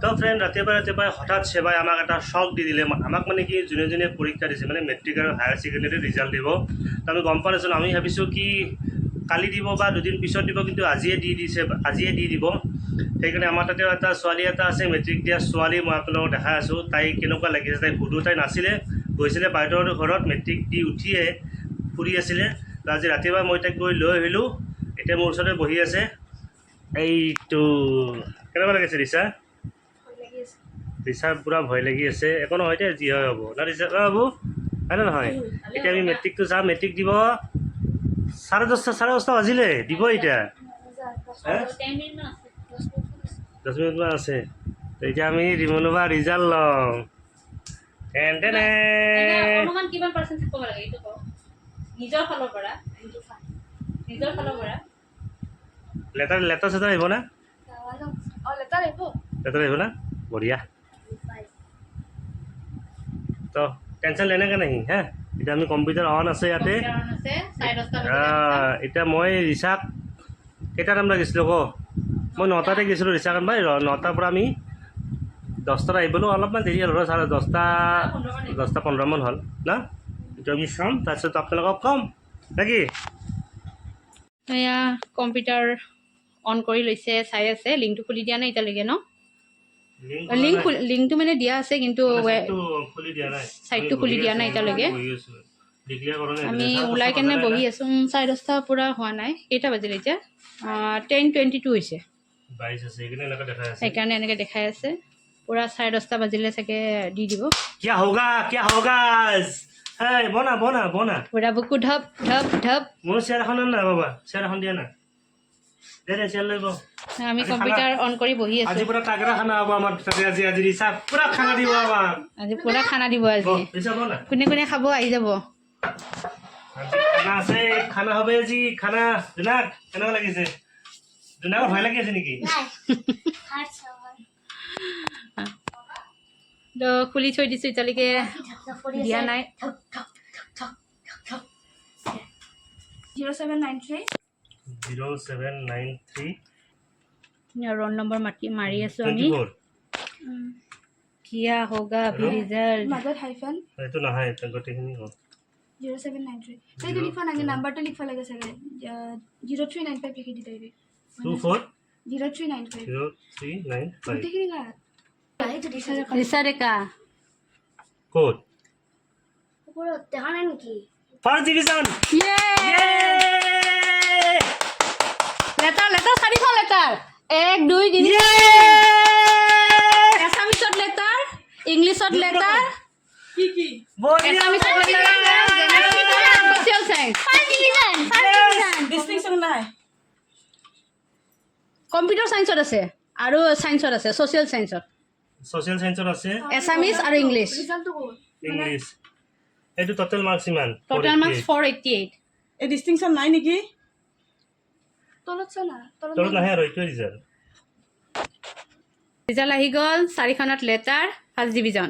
তো ফ্ৰেণ্ড ৰাতিপুৱাই হঠাৎ সেৱাই আমাক এটা শক দি দিলে আমাক মানে কি যোনে যোনে পৰীক্ষা দিছে মানে মেট্ৰিক আৰু হায়াৰ ছেকেণ্ডেৰী ৰিজাল্ট দিব তো আমি গম পোৱা নাছিলোঁ আমি ভাবিছোঁ কি কালি দিব বা দুদিন পিছত দিব কিন্তু আজিয়ে দি দিব সেইকাৰণে আমাৰ তাতে এটা ছোৱালী এটা আছে মেট্ৰিক দিয়া ছোৱালী মই আপোনালোকক দেখাই আছোঁ তাই কেনেকুৱা লাগিছে তাই সুধো তাই নাছিলে গৈছিলে বাইদেউৰ ঘৰত মেট্ৰিক দি উঠিয়ে ফুৰি আছিলে তো আজি ৰাতিপুৱা মই তাইক গৈ লৈ আহিলোঁ এতিয়া মোৰ ওচৰতে বহি আছে এইটো কেনেকুৱা লাগিছে ৰিচা ৰিচাৰ পূৰা ভয় লাগি আছে একো নহয় দে যি হয় হ'ব না ৰিচা বাবু হয়নে নহয় এতিয়া আমি মেট্ৰিকটো যাম মেট্ৰিক দিব 10:30 বাজিলে দিব এতিয়া 10 মিনিটমান আছে তো এতিয়া আমি ৰিমনুবা ৰিজাল্ট ল'ম লেটাৰ চেটাৰ আহিব না লেটাৰ আহিব না বঢ়িয়া তো টেনশ্যন লেনে কে নাহি হা এতিয়া আমি কম্পিউটাৰ অন আছে ইয়াতে এতিয়া মই ৰিচাক কেইটা টাইম লাগিছিলোঁ ক মই 9টাতে গৈছিলোঁ ৰিচাক আনবাই 9টাৰ পৰা আমি 10টাত আহিবলৈ অলপমান দেৰি হ'ল 10:15 হ'ল না এইটো আমি চাম তাৰপিছত আপোনালোকক ক'ম নেকি এয়া কম্পিউটাৰ অন কৰি লৈছে চাই আছে লিংকটো খুলি দিয়া নাই এতিয়ালৈকে ন লিংকটো মানে দিয়া আছে কিন্তু চাইটটো খুলি দিয়া নাই এতিয়ালৈকে আমি ওলাই কেনে বহি আছোঁ 10:30 পূৰা হোৱা নাই কেইটা বাজিলে এতিয়া 10:22 হৈছে সেইকাৰণে এনেকৈ দেখাই আছে পূৰা 10:30 বাজিলে চাগে দি দিব क्या होगा hey বনা পূৰা বুকু ঢপ ঢপ ঢপ মোৰ চেয়াৰ এখন না বাবা চেয়াৰ এখন দিয়া না দে চেয়াৰ লৈ আমি কম্পিউটাৰ অন কৰি বহি আছোঁ আজি পুৰা তাগৰা খানা হ'ব আমাৰ তাতে আজি ৰিচা পুৰা খানা দিব আমাক আজি পূৰা খানা দিব আজি ৰিচা বনা কোনে কোনে খাব আহি যাব খানা আছে খানা হবে আজি খানা জোনাক কেনেকুৱা লাগিছে জোনাকৰ ভয় লাগি আছে নেকি তো খুলি থৈ দিছোঁ এতিয়ালৈকে দিয়া নাই 0793 रोल नंबर मारी आছো আমি किया होगा अभी रिजल्ट मदर हाइफन এইটো নহয় এটা গটেখিনি হ'ল 0793 এইটো লিখা নাগে নাম্বাৰটো লিখা লাগে সগে 0395 লিখি দি দিবি 24 0395 0395 গটেখিনি কা रिसा रेखा কোড ওপৰত দেখা নাই নেকি ফাৰ্স্ট ডিভিজন ये लेटर लेटर চাৰিখন লেটাৰ 1 2 3 এছামিছত লেটাৰ ইংলিছত লেটাৰ কি এছামিছত লেটাৰ সোশ্যাল সায়েন্স ডিসটিংশন নাই কম্পিউটাৰ সায়েন্সত আছে আৰু সায়েন্সত আছে সোশ্যাল সায়েন্সত আছে এছামিজ আৰু ইংলিছ ৰিজাল্টটো ক'ত ইংলিছ এইটো টোটাল মাৰ্কস ইমান টোটাল মাৰ্কস 488 এই ডিসটিংশন নাই নেকি তলত চলা তলত নাহে আৰু এইটো ৰিজাল্ট ৰিজাল্ট আহি গ'ল চাৰিখনত লেটাৰ ফাৰ্ষ্ট ডিভিজন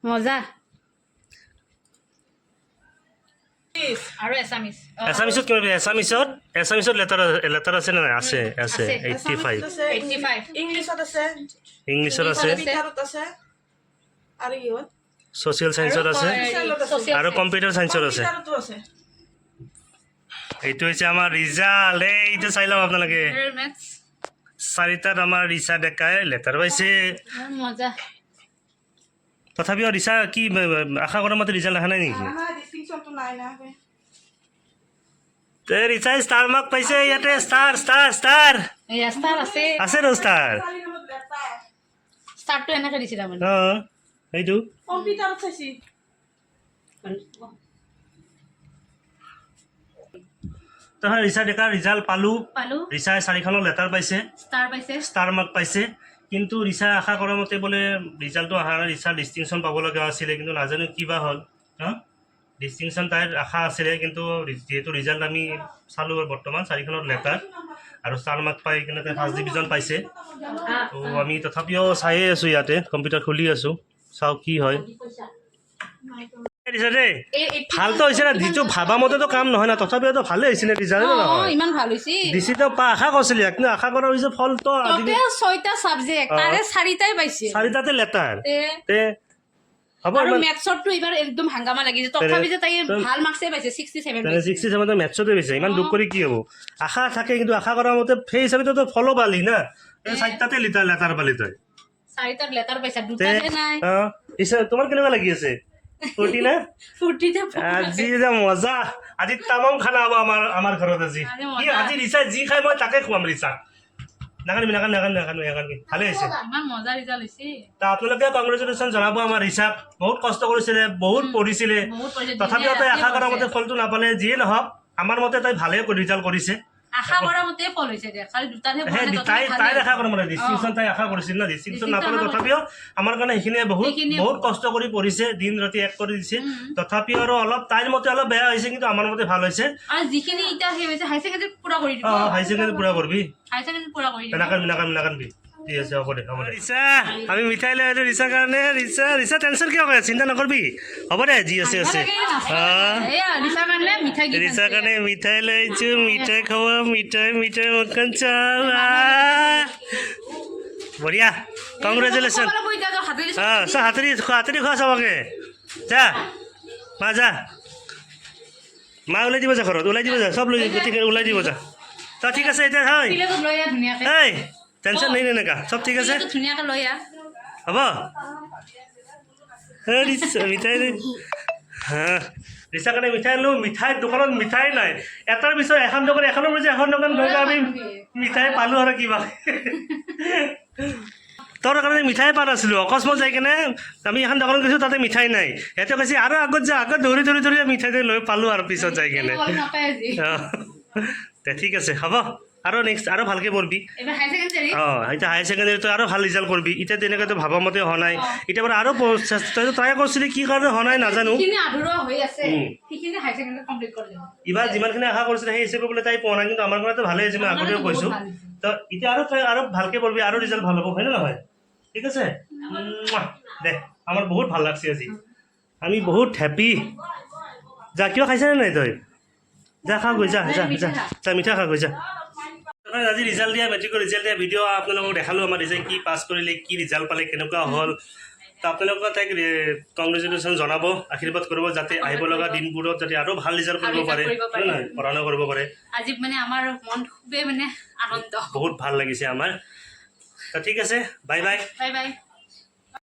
মজা আৰু এছামিজ এছামিছত লেটাৰ আছে নে নাই আছে 85 ইংলিছত আছে ইংলিছত আছে বিহাৰত আছে আৰু ইহত সোশ্যাল সায়েন্সত আছে আৰু কম্পিউটাৰ সায়েন্সত আছে বিহাৰতো আছে এইটো হৈছে আমাৰ ৰিজাল্ট এইটো চাই লওক আপোনালোকে চাৰিটাত আমাৰ ৰিচা ডেকাই লেটাৰ পাইছে মজা তথাপিও ৰিচা কি আশা কৰা মতে ৰিজাল্ট অহা নাই নেকি আমাৰ ডিসটিংশনটো নাই না তে ৰিচা ষ্টাৰ মাৰ্ক পাইছে ইয়াতে ষ্টাৰ এই ষ্টাৰ আছে আছে ৰ ষ্টাৰ ষ্টাৰটো এনেকৈ দিছিল মানে এইটো কম্পিউটাৰত চাইছি তখন ৰিচা ডেকাৰ ৰিজাল্ট পালো ৰিচাই 4খনৰ লেটাৰ পাইছে ষ্টাৰ মাৰ্ক পাইছে কিন্তু ৰিচা আশা কৰা মতে বোলে ৰিজাল্টটো অহা নাই ৰিচা ডিষ্টিংশ্যন পাব লগা আছিলে কিন্তু নাজানো কিবা হ'ল ডিষ্টিংশ্যন তাইৰ আশা আছিলে কিন্তু যেহেতু ৰিজাল্ট আমি চালোঁ বৰ্তমান 4খনত লেটাৰ আৰু ষ্টাৰ মাৰ্ক পাই কিনে তাই ফাৰ্ষ্ট ডিভিজন পাইছে তো আমি তথাপিও চায়ে আছোঁ ইয়াতে কম্পিউটাৰ খুলি আছোঁ চাওঁ কি হয় দিছে দেই ভালতো হৈছে না যিটো ভাবা মতেতো কাম নহয় না তথাপিওতো ভালে হৈছে নে ৰিজাল্ট নহয় ইমান ভাল হৈছে দিছিতো আশা কৰিছিলি কিন্তু আশা কৰা হৈছে ফলটো টোটেল 6টা সাবজেক্ট তাৰে 4টাই পাইছে 4টাতে লেটাৰ তে হ'ব আৰু মেথছতো এবাৰ একদম হাংগামা লাগিছে তথাপি যে তাই ভাল মাৰ্কছে পাইছে 67 পাইছে 67 মেথছতে পাইছে ইমান দুখ কৰি কি হ'ব আশা থাকে কিন্তু আশা কৰা মতে সেই হিচাপেতো ফলো পালি না 4টাতে লেটাৰ পালি তই 4টাত লেটাৰ পাইছে দুটাতে নাই তোমাৰ কেনেকুৱা লাগি আছে ফূৰ্তি না ফূৰ্তিতে আজি যে মজা আজি তামাম খানা হ'ব আমাৰ ঘৰত আজি আজি ৰিচা যি খাই মই তাকে খুৱাম ৰিচা নাকানিবি ভালে হৈছে ইমান মজা ৰিজাল্ট হৈছে তা আপোনালোকে কংগ্ৰেচুলেশ্যন জনাব আমাৰ ৰিচাক বহুত কষ্ট কৰিছিলে বহুত পঢ়িছিলে তথাপিও তাই আশা কৰা মতে ফলটো নাপালে যিয়ে নহওক আমাৰ মতে তাই ভালে ৰিজাল্ট কৰিছে আশা কৰা মতে ফল হৈছে দে খালি দুটাহে তাই আশা কৰা মানে ডিষ্টিংশ্যন তাই আশা কৰিছিল না ডিষ্টিংশ্যন নাপালে তথাপিও আমাৰ কাৰণে সেইখিনিয়ে বহুত কষ্ট কৰি পঢ়িছে দিন ৰাতি এক কৰি দিছে তথাপিও আৰু অলপ তাইৰ মতে অলপ বেয়া হৈছে কিন্তু আমাৰ মতে ভাল হৈছে আৰু যিখিনি এতিয়া সেই হৈছে হাই ছেকেণ্ডাৰী পুৰা কৰি দিব হাই ছেকেণ্ডাৰী পুৰা কৰিবি হাই ছেকেণ্ডাৰী পুৰা কৰি দিব নাকানবি ঠিক আছে হ'ব দে ৰিচা আমি মিঠাই লৈ আহিলোঁ ৰিচাৰ কাৰণে ৰিচা টেনশ্যন কিয় কৰে চিন্তা নকৰিবি হ'ব দে যি আছে ৰিচাৰ কাৰণে মিঠাই লৈ আহিছোঁ মিঠাই খাব মিঠাই মুখখন চাওঁ বঢ়িয়া কংগ্ৰেচুলেশ্যন হাতেদি খোৱা চবকে যা মা যা মা ওলাই দিব যা ঘৰত ওলাই দিব যা চব লৈ গোটেই ওলাই দিব যা ত ঠিক আছে এতিয়া হয় এই টেনশ্যন নাই এনেকা চব ঠিক আছে ধুনীয়াকৈ লৈ আহ হ'ব মিঠাই ৰিচাৰ কাৰণে মিঠাই আনিলোঁ মিঠাই দোকানত মিঠাই নাই এটাৰ পিছত এখন দোকান এখনৰ পিছত এখন দোকান গৈ আমি মিঠাই পালোঁ আৰু কিবা তোৰ কাৰণে মিঠাই পোৱা নাছিলোঁ অকস্মাত যাই কেনে আমি এখন দোকানত গৈছোঁ তাতে মিঠাই নাই সিহঁতে কৈছে আৰু আগত যা আগত ধৰি মিঠাই লৈ পালোঁ আৰু পিছত যাই কেনে ঠিক আছে হ'ব আৰু নেক্সট আৰু ভালকৈ পঢ়বি এতিয়া হাই ছেকেণ্ডেৰীটো আৰু ভাল ৰিজাল্ট কৰিবি এতিয়া তেনেকৈতো ভাবা মতে হোৱা নাই এতিয়া বাৰু আৰু তইতো ট্ৰাই কৰিছিলি কি কাৰণে হোৱা নাই নাজানো এইবাৰ যিমানখিনি আশা কৰিছিলে সেই হিচাপে বোলে তাই পোৱা নাই কিন্তু আমাৰ কাৰণেতো ভালেই হৈছে মই আগতেও কৈছোঁ তো এতিয়া আৰু তই আৰু ভালকৈ পঢ়বি আৰু ৰিজাল্ট ভাল হ'ব হয়নে নহয় ঠিক আছে দে আমাৰ বহুত ভাল লাগছে আজি আমি বহুত হেপী যা কিয় খাইছানে নাই তই যা খা গৈ যা মিঠা খা গৈ যা আজি ৰিজাল্ট দিয়া মেট্ৰিকৰ ৰিজাল্ট দিয়া ভিডিঅ' আপোনালোকক দেখালোঁ আমাৰ ৰিজাল্ট কি পাছ কৰিলে কি ৰিজাল্ট পালে কেনেকুৱা হ'ল তো আপোনালোকে তাইক কংগ্ৰেচুলেশ্যন জনাব আশীৰ্বাদ কৰিব যাতে আহিব লগা দিনবোৰত যাতে আৰু ভাল ৰিজাল্ট কৰিব পাৰে পঢ়া শুনা কৰিব পাৰে আজি মানে আমাৰ মন খুবেই মানে আনন্দ বহুত ভাল লাগিছে আমাৰ ঠিক আছে বাই বাই বাই বাই